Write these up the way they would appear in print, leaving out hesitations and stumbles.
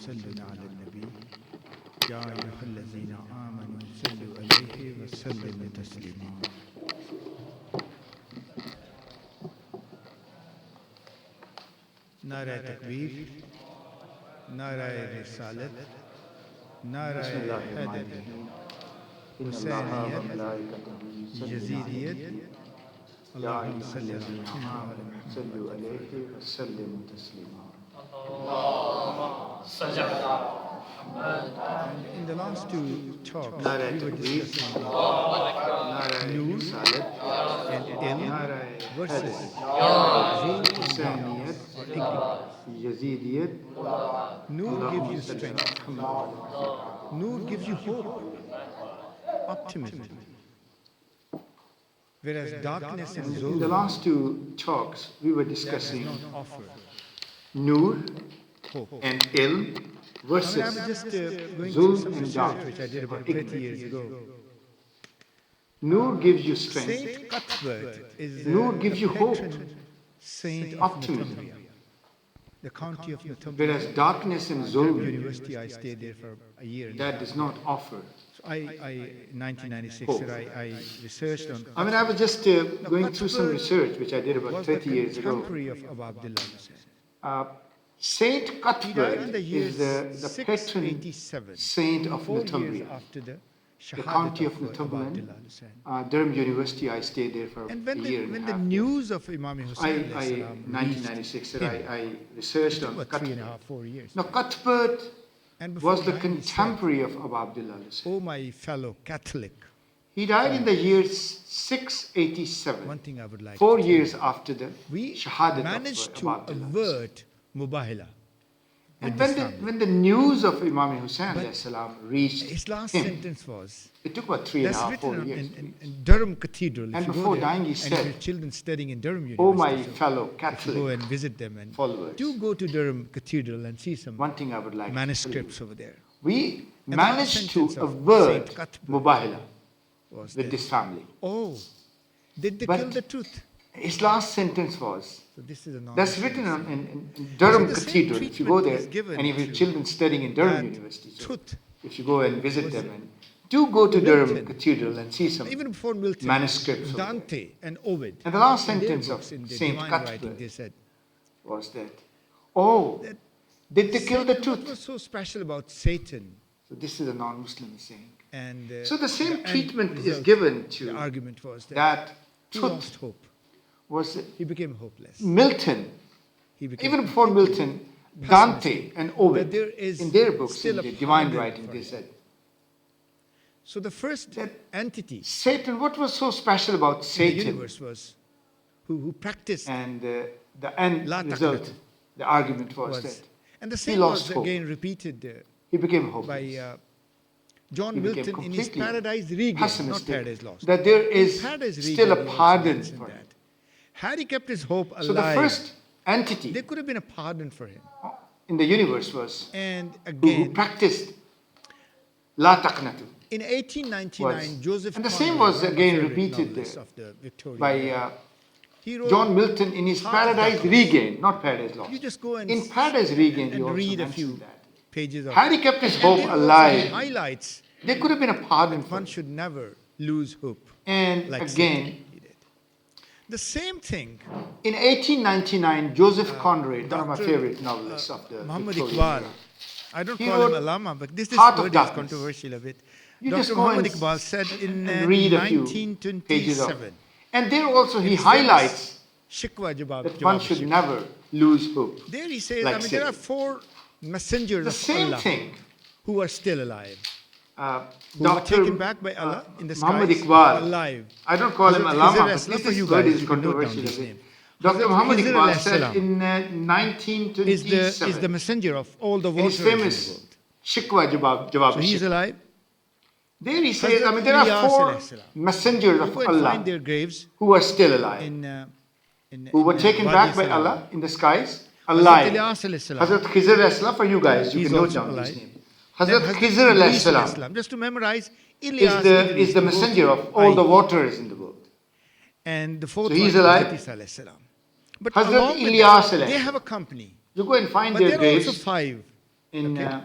صلوا على النبي يا أيها الذين آمنوا صلوا عليه وسلموا تسليما. नारा तकबीर, नारा रिसालत, नारा हैदरी, हुसैनियत, यजीदियत, अल्लाहुम्मा सल्ली अला Muhammad. In the last two talks, we were discussing Noor and Ilm versus Husainiyat or ignorance. Noor gives you strength. Noor gives you hope, optimism. Whereas darkness and In the last two talks, we were discussing Noor and Ilm versus I'm just going Zulm through some and research dark which I did about 30 years ago. Noor gives you strength. Saint Cuthbert is Noor gives you hope, saint of optimism. Northumbria, the county of Northumbria. Whereas darkness and Durham Zulm, University, I stayed there for a year. that does not offer. So in 1996, I researched on. I was just going through some research which I did about was 30 the years ago. contemporary of Abu Abdullah Hussain. Saint He died Cuthbert in the year is the patron 687, saint of 4 years Northumbria, after the the county of Abu Northumberland. Abdullah Hussain. Durham University, I stayed there for And a year and when a the half. news of Imam Hussain, In 1996, that I researched on about Cuthbert. 3.5, 4 years. Now, Cuthbert And before was the dying, he said, contemporary of Abu Abdullah Hussain. "Oh, my fellow Catholic, He died in the year one 687, thing I would like 4 to tell years you. after the We Shahadat managed of to Abu Abdullah. avert Mubahila. And when the news of Imam Hussain alayhi salam reached His last him, sentence was, it took about 3.5, that's 4 written years. in Durham Cathedral. If And you go before there, dying, he and if said, your children studying in Durham "Oh, University, my so fellow if you go Catholic and visit them, and followers, do go to Durham Cathedral and see some one thing I would like manuscripts over there." to tell you. We And the managed to sentence of avert Saint Cuthbert Mubahila Was with that, this family. oh, did they But kill the truth? His last sentence was, So this is a that's nonsense. written in Durham the same Cathedral. If you go there, treatment is given and if your to children studying in Durham that University, so truth. if you go and visit them, and do go to Milton. Durham Cathedral and see some. Even before Milton, manuscripts of Dante and Ovid, And the last in their sentence books, of in their Saint divine Cuthbert writing, they said, was that, oh, that did they kill the Satan, truth? what was so special about Satan? So this is a non-Muslim saying. And So the same end treatment is result, given the to argument was that that he truth lost hope. was He became hopeless. Milton. He became Even before Milton, Dante and Ovid, But there is in their books, still in a the divine pardon writing, for they him. said, So the first that entity Satan, what was so special about in the Satan? universe was who practiced And the end La result, taqnatu the argument was was, that and the he same lost was hope. again repeated He became by hopeless. John He became Milton in his completely Paradise Regained, not pessimistic Paradise Lost. that there In is Paradise still a Regained, he also pardon mentioned for him. that. Had he kept his hope alive, So the first entity there could have been a pardon for him. in the universe was And who again, practiced La Taqnatu in 1899, was, Joseph and the Conrad, same was one of my again favorite repeated novelists of the Victorian by era, he wrote, John Milton in his Heart of Paradise Darkness. Regained, not Paradise Lost. You just go and In Paradise Regained, he and also read a few mentioned that. pages of Had he kept his and hope there also he alive, highlights there could have been a pardon for one him. should never lose hope. And Like again, Satan, he did. The same thing, in 1899, Joseph Conrad, one of my Dr. favorite novelists of the Muhammad Victorian Iqbal, era, I don't He call him wrote Allama, but this Heart of word is Darkness. controversial a bit. You Dr. just go Muhammad and Iqbal said in and read a few pages of 1927, And there also he It's highlights Shikwa Jawab, that one Jawab should Shikwa. never lose hope. There he says, like I mean, there are Satan. 4 messengers The of same Allah thing, who are still alive, who were Dr. taken back by Allah in the Muhammad skies, Iqbal. alive. I don't call him Hazrat Allama, Khizr but Aslam, for this you word guys, is you can note down controversial. his a bit. name. Dr. Hazrat Muhammad Khizr Iqbal alayhi said salam in is the 1927, messenger of all the in waters his in the famous world. Shikwa Jawab So he's Shikwa. alive. There he says, Hazrat I mean, there are Ilyas 4 alayhi salam. messengers You of go and Allah find their graves who are still alive, who who were taken back by Allah in the skies, alive. Hazrat Khizr Aslam, for you guys, you He's can note also down his alive. name. Then Hazrat Khizr Idris Aslam alayhi salam. Just to memorize, Ilyas is the messenger of all the waters in the world. And the 4th So he's one is alive. Idris alayhi salam. But Hazrat along with Ilyas that, they alayhi have a company. You go and find But their there are also graves 5. in, Okay.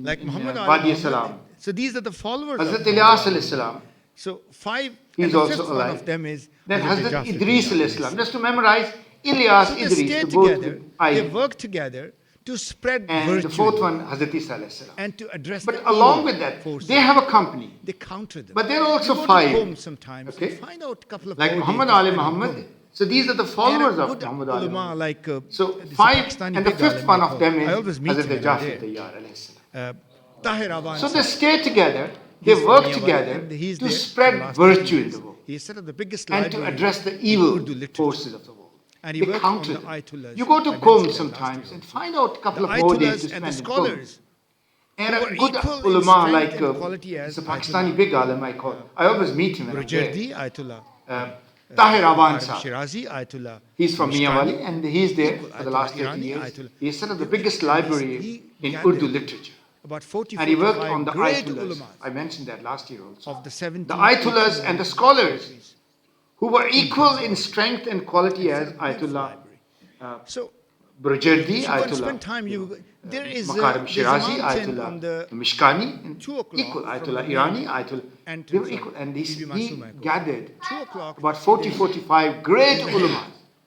Like in Muhammad Ali Wadi Muhammad. Salam. So these are the followers of Hazrat Muhammad Ilyas Ali. alayhi salam, So 5, he's and the also fifth one alive. of them is Then Hazrat Hazrat Ejaz Idris alayhi Idris. salam. Just to memorize, Ilyas, So they Idris, stay the both together, with they I. work together to spread And the fourth virtue one, Hazrat Isa alayhi salam. and to address But the along evil with that, forces. they have a company. They counter them. But there are also you go 5. to Qom sometimes, Okay? you find out a couple of Like bodies Muhammad just Ali lying on Muhammad. Qom. So these are the And followers a of good Muhammad Ali ulama Muhammad. like So this 5, Pakistani and the big 5th alim one I of call. them I is always meet Hazrat him when I'm Jafar there. Tayyar alayhi salam. Tahir Awan So Sahib. they stay together, they He's from work Miyawali, together and he's to there for the spread last virtue 18 in the years. world He set up the biggest and to library address the in evil Urdu literature. forces of the world. And he They worked on counter the them. Ayatollahs. You go I to mentioned Qom that last sometimes year and also. find out a couple The of more days to Ayatollahs and spend the in Qom. scholars And who a were good equal in ulama strength like and quality as it's a Pakistani big alim I call. I always meet him when I'm there. Burjardi, Ayatollah Tahir Awan Muharram Sahib. Shirazi, Ayatollah He's from Mishkani, Miyawali and he's there equal for the last Ayatollah 30 Irani, years. Ayatollah. He set up the They were- biggest and library he in gathered Urdu literature. about 40, And he worked 45 on the great Ayatollahs. ulamas I mentioned that last year also. of the 17th, The Ayatollahs 18th, and the scholars centuries. who were equal in strength and quality It's as a beautiful Ayatollah library. So Burjardi, if you go and Ayatollah spend time, there is Makarim there's a Shirazi, mountain on the Ayatollah Mishkani, and 2 o'clock equal from Ayatollah the Irani, main Ayatollah. They entrance were of equal, and Bibi he Masuma Ko. gathered 2 o'clock about 40, 45 great ulama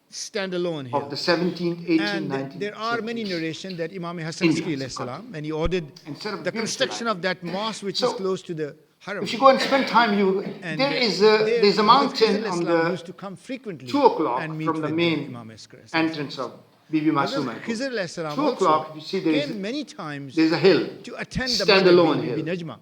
stand alone here. of the 17th, 18th, And 19th there are many centuries. narrations that Imam Hasan India, salam, and he ordered And set up the beautiful construction library. of that mosque which So, is close to the Haram. If you go and spend time, And there's there a Hazrat mountain Khizr on Islam the used to come frequently 2 o'clock and meet from the with main Imam Askar. entrance of Bibi Masuma. Hazrat Khizr Salam 2 also o'clock, you see came many times there's a hill, to attend the mother standalone Bibi hill. Najma.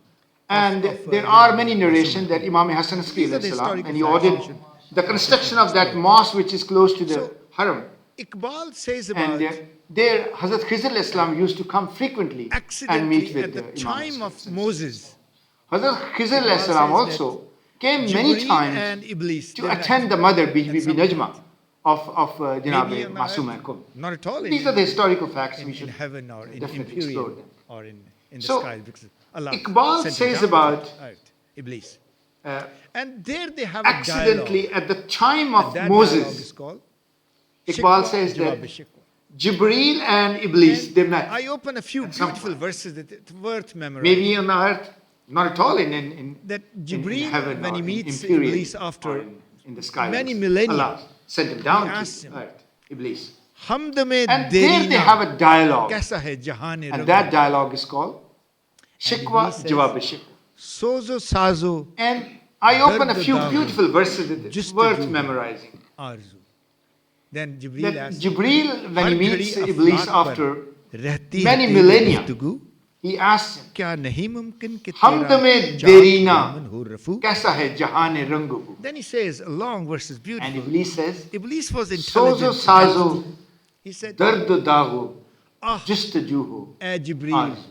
And of, there are Bibi many Masuma. narrations that Imam Hasan These are the salam, historical and he facts ordered we should the construction of that mosque which is close to the So, Haram. Iqbal says about And there Hazrat Khizr Islam used to come frequently and meet accidentally with at the the Imam. time of Moses. Hazrat Khizr Iqbal Islam says also came many Jibreel times and Iblis, to they met. attend the mother Bibi some Najma of Janab Maybe on Masuma. earth, not at all These are the historical facts we in should heaven or in definitely explore Imperium them. or in the So, sky because Allah Iqbal sent it says down about to earth, Iblis. uh, And there they have a accidentally dialogue. at the time And of that dialogue is Moses, called Iqbal Shikwa says Jawab that Shikwa. Jibreel and Iblis, And they met. I open a few at some beautiful point. verses that it's worth memorizing. Maybe on earth, not at all in That in Jibreel, heaven when or he in meets Imperium Iblis or after in the sky. many millennia, Allah sent him down he asks to him, earth, Iblis. Hamd mein And there they have a dialogue. kaisa hai jahan And that dialogue is called Shikwa Iblis says, Jawab Shikwa. Sozo sazo And I open a Dard few dago, beautiful verses that it's worth justajú, memorizing. arzu. Then Jibreel That asks, Jibreel, when he "Har meets ghadi Iblis aflaak par after rehti many hai teri millennia, guftagoo, he asks him, kya nahi mumkin ki Hamd tera mein chaak derina daman ho rafu?" kaisa hai jahan rangu. Then he says, a long verse is And beautiful. Iblis says, Iblis was Sozo intelligent. sazo He said, dard dago ah, justaju ho. eh Jibreel, Arzu.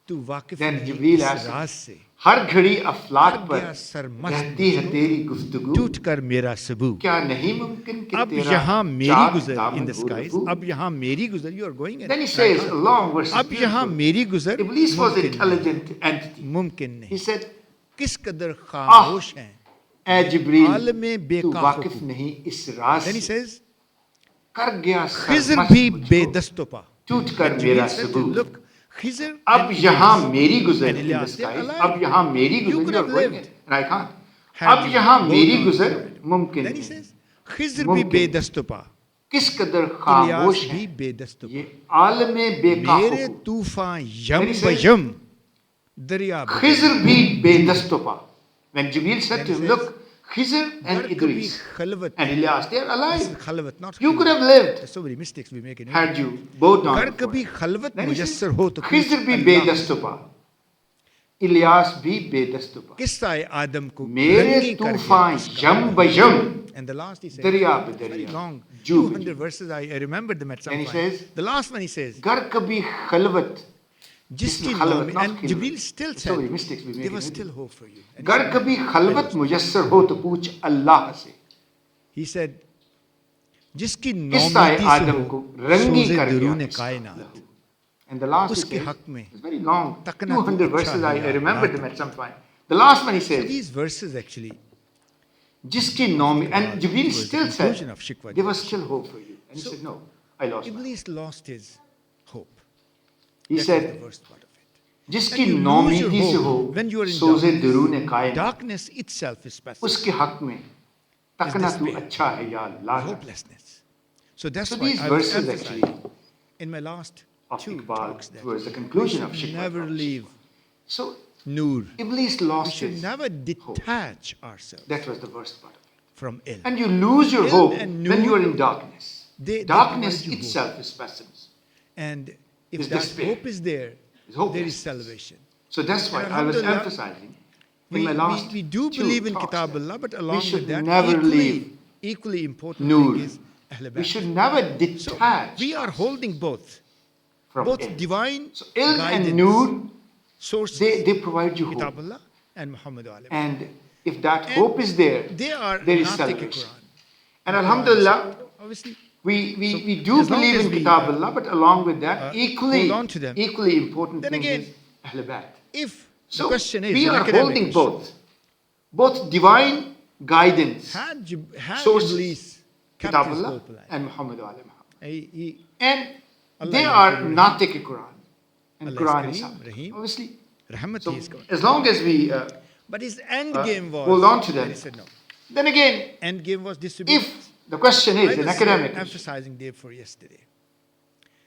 tu waqif Then nahi Jibreel is asks, raaz se. हर घड़ी अफलाक पर गया सरमस्त रहती है तेरी गुफ्तगू टूट कर मेरा सबूत क्या नहीं मुमकिन कि अब तेरा यहाँ मेरी चाक गुजर दामन इन द हो स्काइज रफू. अब यहाँ मेरी गुजर you are going Then he says along verses अब यहाँ beautiful. मेरी गुजर Iblis was मुमकिन intelligent entity. नहीं, मुमकिन He नहीं said, किस कदर खामोश हैं "ऐ जिब्रील, आलमे तू बेकाफ वाकिफ को." नहीं इस राज then he से says कर गया खिजर सरमस्त भी मुझको, बेदस्तोपा टूट कर Then मेरा Jibreel said, सबूत. look Khizr अब and यहाँ Iblis मेरी गुजर and in the Ilyas, they're sky. alive. अब यहाँ मेरी You गुजर could you are have going lived. it, and I can't. had अब you यहाँ both मेरी on गुजर side. मुमकिन then he नहीं. says खिजर भी मुमकिन. बेदस्तुपा किस कदर इलियास खामोश भी है बेदस्तुपा ये आलम बेकाफ मेरे तूफान यम Then he says, बयम दरिया बदरिया। Khizr भी बेदस्तोपा. When Jibreel said Then to he him, says, look, Khizr and अगर कभी Idris खलवत and Ilyas, they're this is alive. खलवत not You Khilwat. could have lived There's so many mistakes we make in had English. you both अगर not. कभी खलवत Then he says, मुयस्सर हो तो Khizr भी अल्लाह बेदस्तोपा. Ilyas भी बेदस्तोपा. किस्सा आदम को मेरे रंगी कर तूफान दिया यम बयम and the last he says दरिया very बदरिया long जू 200 verses I remembered them at some Then he point says, the last one he says घर कभी खलवत जिसकी खलवत नौमी not and Khilwat. Jibreel still So many said mistakes we make there in was it. still hope for you and घर कभी खलवत मुयस्सर हो तो पूछ अल्लाह से. he said जिसकी किस्सा नौमीती से आदम हो को रंगी सोज़े कर दरून दिया. कायनात And the last he उसके says, हक में it's very long, तकना तो 200 अच्छा verses, है I यार, remember याद them at some point. The last one he so says, these verses actually जिसकी नौमी, and Jibreel was the still conclusion said, of Shikwa. there was still hope for you. And he So, said, no, I lost mine. Iblis lost his hope He That is said, the worst part of it. जिसकी And you lose नौमीदी your से हो hope when you are in सोज़े दरून कायनात, darkness itself is passive. उसके हक में तकना तू despair. अच्छा है या अल्लाह। Hopelessness. So that's So why these I was verses emphasizing actually in my last of 2 Iqbal talks that towards the we conclusion of should Shikwa. never leave So Nur. Iblis We lost should his never hope. detach ourselves That was the worst part of it. from ill. And you lose your Ilm hope and when you nur, are in darkness. they Darkness provide you itself is pessimism. And if Is that despair. hope is there, Is there hopelessness. is salvation. So that's why And I was alhamdulillah, emphasizing in my last we do two believe in talks Kitab that Allah, but we along should with that, never leave equally important Nur. thing is Ahl We Bayt. should never So detach we are holding both from ilm. divine So ilm guidance, and nur, sources, they provide you hope. Kitab Allah and Muhammad alayhi. And if that And hope is there, They are there is not like a salvation. Quran. And The Quran is- alhamdulillah, obviously, we do as long believe as in we, Kitab Allah, but along with that, hold on to them. equally important Then thing again, is Ahl Bayt. if the So question is, we an are academic holding question, both divine guidance, had sources, Iblis kept Kitab his Allah hope alive, and Muhammad alayhi Muhammad. he- And Allah they is are Rahim. not like a Quran. And Allah is Quran is Kareem, out. Rahim. Obviously. Rahmat So is God. as long as we But his end game was, hold on to them. he said no. then again, End game was disobedience. if the question I is an was academic issue, emphasizing therefore yesterday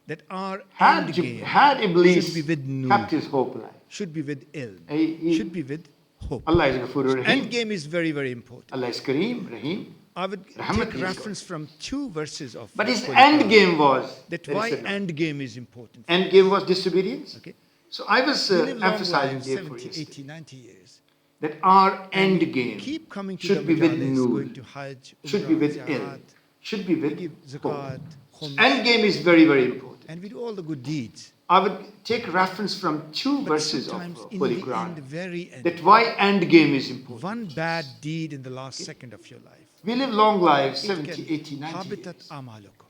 that our had, end you, game had Iblis should be with nur, kept his hope alive, should be with ilm, he- should be with hope. Allah is Ghafurur Rahim. End game is very, very important. Allah is Kareem, Rahim. I would Rahmat take is reference from 2 verses of But his Holy end Quran game was that he why said no. end game is important. End game was disobedience. Okay? So I was We live long emphasizing lives, therefore 70, yesterday 80, 90 years. that our And end we game keep coming to should the be with majalis, nur, going to Hajj, should be Umrah, with Ziyarat, ilm, should be with give hope. zakat, khums, End game is very, very important. and we do all the good deeds. I would take reference from 2 But verses of sometimes in Holy the Quran end, very end, that why end game is important. one bad deed in the last second of your life, We live long lives, it 70, can 80, 90 habitat years. amalukum.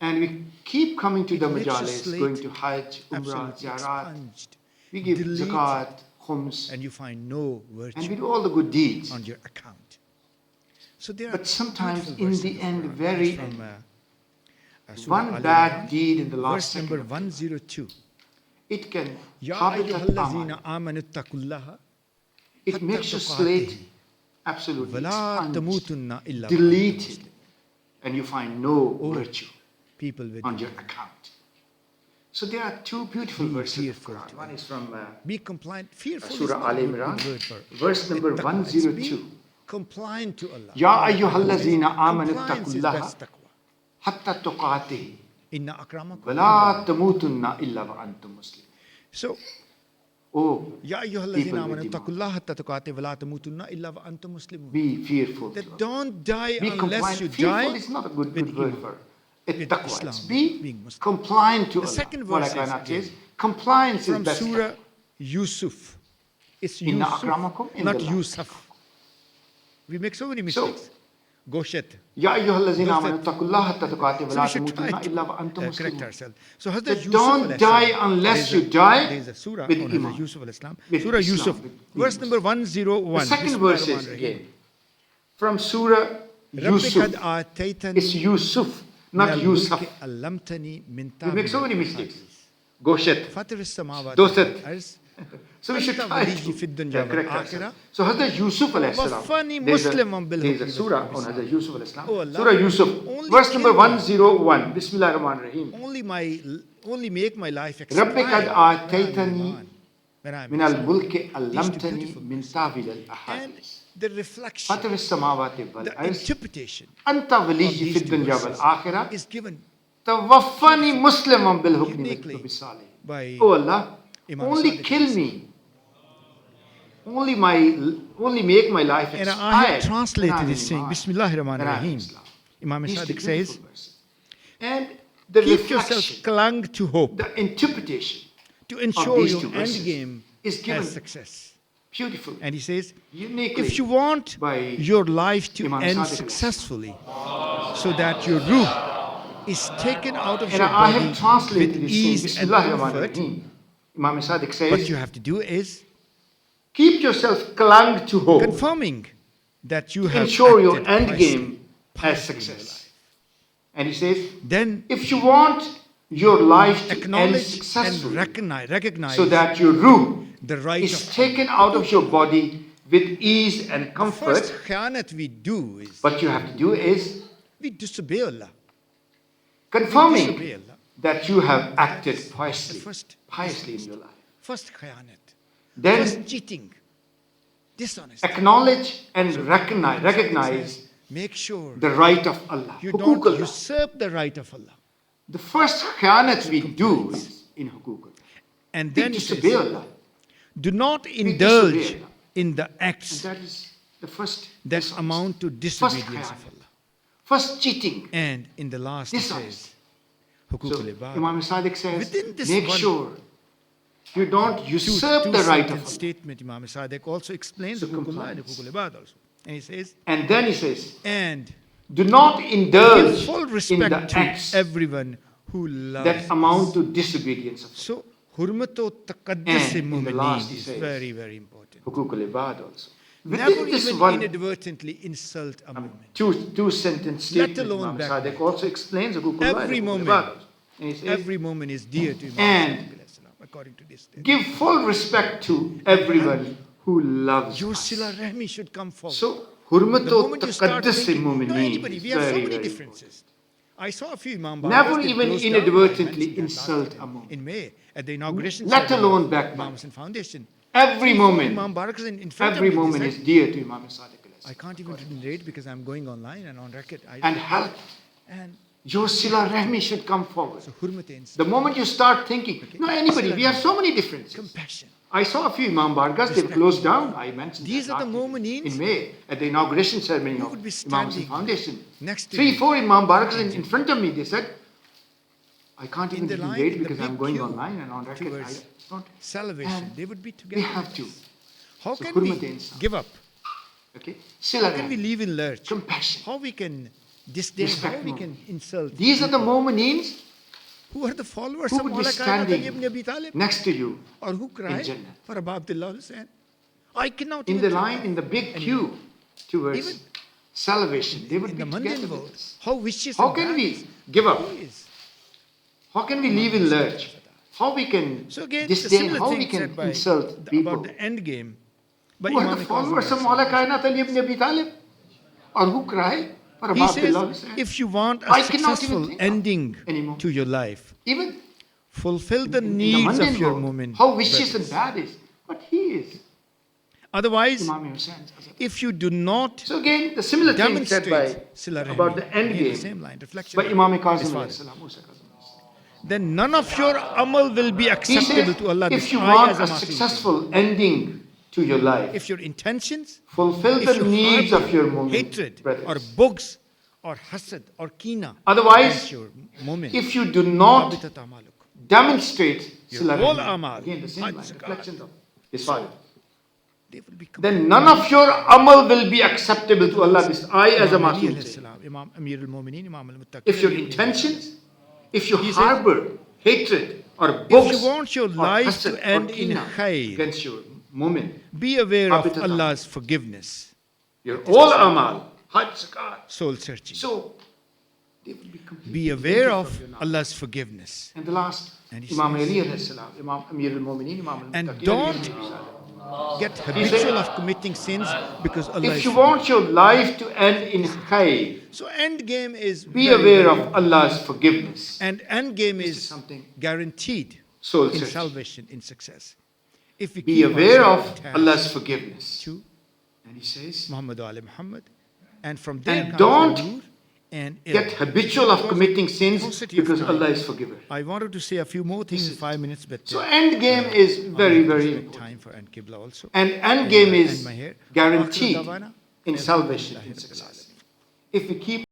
And we keep coming to the Makes your majalis, slate going to Hajj, Umrah, absolutely Ziyarat. expunged, We give delete, zakat, khums, and you find no and we virtue do all the good deeds. on your account. So there But are sometimes beautiful in verses the of end, Quran. very It's from, Surah one Al bad Imran, deed in the last verse second number of your life, 102. it can Ya habitat ayyuhallazina amal. amanu ittaqullaha It makes your slate absolutely wala expunged, tamutunna illa wa antum deleted, muslimun. and you find no Oh, virtue People with on your account. So there are 2 beautiful Be verses of fearful Quran. to One is from be compliant. Fearful is Surah not Al a good Imran, word for verse number taqwa. It's 102. be compliant to Allah. Ya Allah ayyuhallazina says amanu compliance is ittaqullaha best taqwa. hatta tuqatihi Inna akramakum wa la tamutunna illa wa antum muslimun. So, Oh, Ya people ayyuhallazina with amanu iman, ittaqullaha hatta tuqatih wa la tamutunna illa wa antum muslimun. be fearful. That don't die Be unless compliant. you Fearful die is not a good with word iman, for with it. Taqwa. Islam, It's be being Muslim. compliant to The Allah. second What I verse is cannot say is again compliance is from best. Surah Yusuf. It's Inna Yusuf, akramakum not indallah. Yusuf. We make so many mistakes. Goshet. Ya ayyuhallazina Those amanu that- ittaqullaha hatta tuqatih wa So la we should try tamutunna to illa wa antum correct muslimun. ourselves. So Hazrat That Yusuf don't alayhi die salam, unless there is you die There is a surah with on iman. Hazrat Yusuf alayhi salam. With Surah Islam, Yusuf, with verse Muslim. number 101. The second Bismillah verse is ar-Rahman ar-Rahim. again from Surah رب Yusuf. قد آتيتني It's Yusuf, من not الملك Yusuf. علمتني من We make so many تأويل mistakes. الأحاديث. Goshet. فاطر السماوات Doset. والأرض So we should أنت try ولي to في الدنيا correct والآخرة. ourselves. So Hazrat Yusuf alayhi وفني salam, there's مسلما a بالحكم surah on والإسلام. Hazrat Yusuf alayhi salam. Oh Allah, Surah Yusuf, only verse kill number me. 101. Bismillah ar-Rahman ar-Rahim. Only make my life رب expire قد آتيتني when I'm من in الملك beautiful علمتني من verses. تأويل And الأحاديث. the reflection, فاطر السماوات the والأرض interpretation أنت of ولي these في 2 الدنيا verses والآخرة is given توفني مسلما بالحكم uniquely بالصالح. by Oh Allah, Imam only Sadiq kill me. Only make my life And expired. I have when translated I'm this in saying, Iman, Bismillahir Rahmanir when I'm in Rahim. Islam. Imam These two Sadiq says, beautiful verses. And the keep yourself reflection, clung to hope the interpretation to ensure these your 2 end verses game is given has success. beautiful, And he says, uniquely if you want by your life to Imam end Sadiq. successfully, so that your ruh is taken out of And your I body have translated with this saying, ease and Bismillah comfort, Imam Sadiq what says, you have to do is keep yourself clung to hope, confirming that you have ensure your acted end piously, game has piously in your success. life. And he says, Then if you want your life to end acknowledge and successfully, recognize so that your ruh the right is of taken out of your body with ease and the first comfort. khiyanat we do is What you have to do is we disobey Allah. confirming that you have acted piously in your life. First khiyanat. Then First cheating. Dishonest. acknowledge and recognize Make sure the right of Allah. you Hukuk don't Allah. usurp the right of Allah. The first khiyanat we do is in hukuk Allah. And We then he disobey says, Allah. do not disobey indulge Allah. in the And acts that is the first that dishonest. amount to First disobedience of khiyanat. Allah. First cheating. And in the last he Dishonest. says, So hukuk al-ibad. Imam Sadiq says, Within this make one- sure you don't usurp the right of Allah. Statement, Imam Sadiq also explains So hukuk Allah and compliance. hukuk al-ibad also. And he says, And then he says, and do not give indulge full in the respect to acts everyone who loves that amount to disobedience of So, hurmat taqaddus And in the last mu'mineen he is says, very, very important. hukuk al-ibad also. Never Within this even one inadvertently insult a moment. two sentence Let statement, alone Imam backbite. Sadiq also explains hukuk al-ibad Every and hukuk moment. al-ibad also. And he says, Every moment is dear to Imam And Sadiq alayhi salam, according to this statement. give full respect to everyone who loves Your us. sila rahmi should come forward. So, The hurmatu moment you start taqaddus thinking, no, mu'mineen anybody, is we have so very, many very differences. I saw a few Imam Never Barbars, they even closed down. inadvertently I mentioned that insult last a time moment. in May at the inauguration Let ceremony alone of backbite. Imam Hussain Foundation. Every Imam moment, Barbars in front every of me, they moment said, is dear to Imam Sadiq alayhi I salam. can't even relate because I'm going online and on record. And help. And Your sila rahmi should come forward. so hurmat instant, The moment you start thinking, no, anybody, we have so many differences. compassion. I saw a few Imam Bargas, they've closed down. I mentioned These that are the last week mu'mineen in May at the inauguration ceremony who of would be Imam Hussain standing Foundation. next to 3-4 Imam Bargas in front of me, they said, I can't In even the line, relate in the because I'm big going queue online and on record. I towards don't. salvation. And They would be We together. have to. How So can hurmat we instant. give up? Okay? Sila How can we rahmi, leave in lurch? compassion. How we can disdain? Respect How we more. can insult? These are the mu'mineens Who are the followers who of would be Maula Kainat Ali standing ibn Abi Talib? next to you Or who cry Jannah. for Abu Abdullah Hussain? I cannot in even the think line, in the big queue towards Even salvation. They would in be the together mundane with world. us. How vicious How and can bad we give up? he is. How can we live in lurch? How we can So again, the disdain? similar How we thing can said by insult people? about the end game. By Who are Imam the Kazim followers of alayhi Maula salam. Kainat Ali ibn Abi Talib? Or who cry for He Abu says, Abdullah Hussain? if you want a I cannot even successful think of ending anymore. to your life, Even fulfill the in the needs mundane of your world, moment. how vicious and bad is. But he is Otherwise, Imam Hussain. if you do not So again, the similar thing said by demonstrate Sila Rahmi, about the end again, the game same line, reflection by of Imam his Kazim father, alayhi salam, Musa Kazim alayhi salam. then none of your amal will be He acceptable says, to Allah. if This you ayah want is a asking thing. successful ending to your life, If your intentions, fulfill if the you needs harbor of your moment, hatred or brothers. bughs or hasad or kina Otherwise, against your moment, if you do not habitat amaluk. demonstrate Your Sila whole Rahmi, amal, again the same Hajj, line, zakat, reflections of his father, They will be then none of your amal will be acceptable to Allah. This I as a Imam Ali Masoom alayhi say. salam, Imam Amir al-Mu'mineen, Imam al-Muttaqin. If your intentions, if you He says, harbor hatred or if bughs you want your or life hasad to end or in kina khair, against your moment, be aware of habitat amal. Allah's forgiveness, your all amal, hajj, zakat, soul searching. so they will be completely Be aware taken of from your knowledge. Allah's forgiveness. And the last, And he Imam says- Ali alayhi salam, Imam Amir al-Mu'mineen, Imam And al-Muttaqin, don't Ali alayhi salam. get habitual of committing sins because Allah If is you forgiving. want your life to end in khair, So end game is be very, aware very of Allah's forgiveness. and end game This is is something guaranteed soul in searching. salvation, in success. If we Be keep aware ourselves of attached Allah's forgiveness. to And he says, Muhammad Ali Muhammad, and from there And comes don't the nur and get ilm. habitual of committing sins paucity of because time. Allah is forgiver. I wanted to say a few more things in 5 minutes, but So end game is very, very important. time for and Qibla also. And end game And is my hair. guaranteed Akhiru dawana, in salvation, in success. If we keep